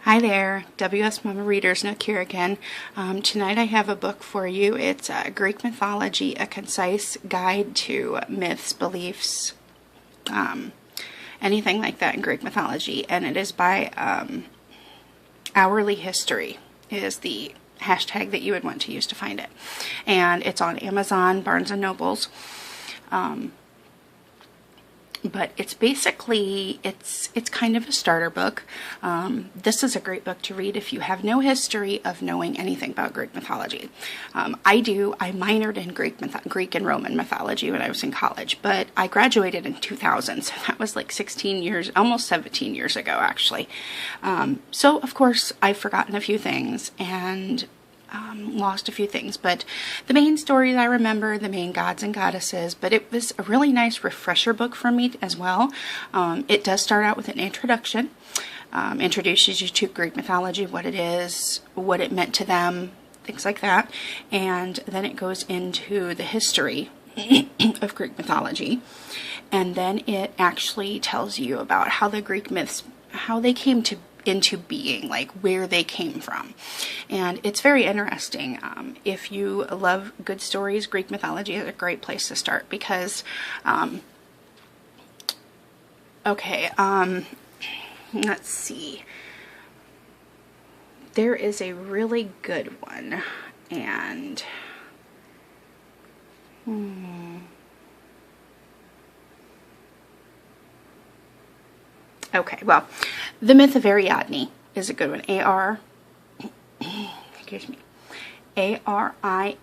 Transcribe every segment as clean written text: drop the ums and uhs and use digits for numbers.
Hi there, WS Mama Reader's Nook here again. Tonight I have a book for you. It's Greek Mythology, a concise guide to myths, beliefs, anything like that in Greek mythology. And it is by Hourly History is the hashtag that you would want to use to find it. And it's on Amazon, Barnes & Nobles. But it's basically, it's kind of a starter book. This is a great book to read if you have no history of knowing anything about Greek mythology. I minored in Greek and Roman mythology when I was in college, but I graduated in 2000, so that was like 16 years, almost 17 years ago actually. So of course I've forgotten a few things and lost a few things, but the main stories I remember, the main gods and goddesses, but it was a really nice refresher book for me as well. It does start out with an introduction, introduces you to Greek mythology, what it is, what it meant to them, things like that, and then it goes into the history of Greek mythology, and then it actually tells you about how the Greek myths, how they came into being, like where they came from. And it's very interesting. If you love good stories, Greek mythology is a great place to start because let's see, there is a really good one, and okay, well, the myth of Ariadne is a good one. Excuse me, Ariadne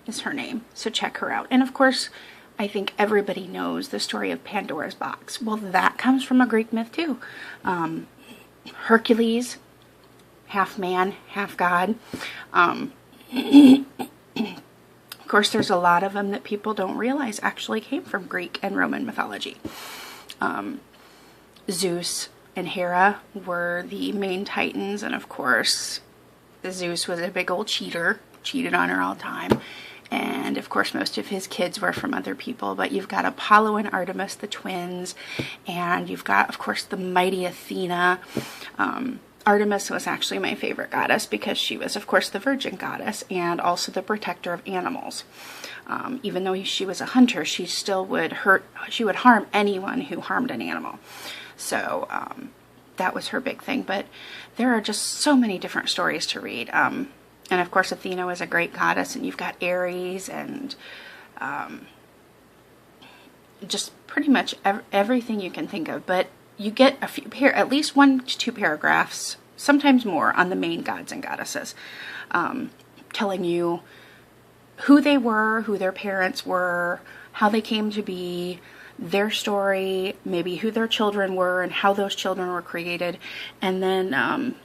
is her name, so check her out. And of course, I think everybody knows the story of Pandora's box. Well, that comes from a Greek myth too. Hercules, half man, half god. Of course, there's a lot of them that people don't realize actually came from Greek and Roman mythology. Zeus and Hera were the main titans, and of course Zeus was a big old cheater, cheated on her all the time, and of course most of his kids were from other people. But you've got Apollo and Artemis, the twins, and you've got of course the mighty Athena. Artemis was actually my favorite goddess because she was of course the virgin goddess and also the protector of animals. Even though she was a hunter, she still would harm anyone who harmed an animal. So that was her big thing. But there are just so many different stories to read. And of course Athena was a great goddess, and you've got Ares and just pretty much everything you can think of. But you get a few, at least 1 to 2 paragraphs, sometimes more, on the main gods and goddesses, telling you who they were, who their parents were, how they came to be, their story, maybe who their children were and how those children were created, and then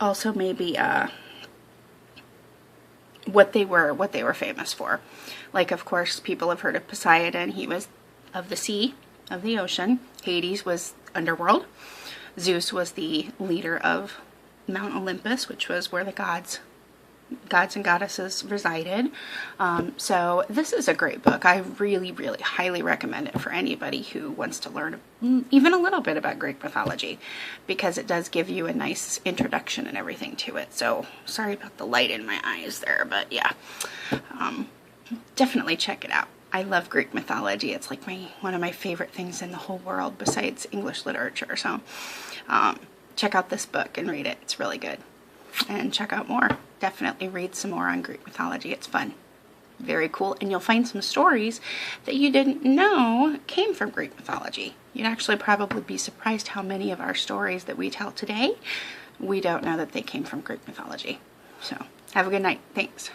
also maybe what they were famous for. Like of course people have heard of Poseidon. He was of the sea, of the ocean. Hades was underworld. Zeus was the leader of Mount Olympus, which was where the gods and goddesses resided. So this is a great book. I really, really highly recommend it for anybody who wants to learn even a little bit about Greek mythology, because it does give you a nice introduction and everything to it. So sorry about the light in my eyes there, but yeah, definitely check it out. I love Greek mythology. It's like one of my favorite things in the whole world besides English literature. So check out this book and read it. It's really good. And check out more. Definitely read some more on Greek mythology. It's fun. Very cool. And you'll find some stories that you didn't know came from Greek mythology. You'd actually probably be surprised how many of our stories that we tell today, we don't know that they came from Greek mythology. So have a good night. Thanks.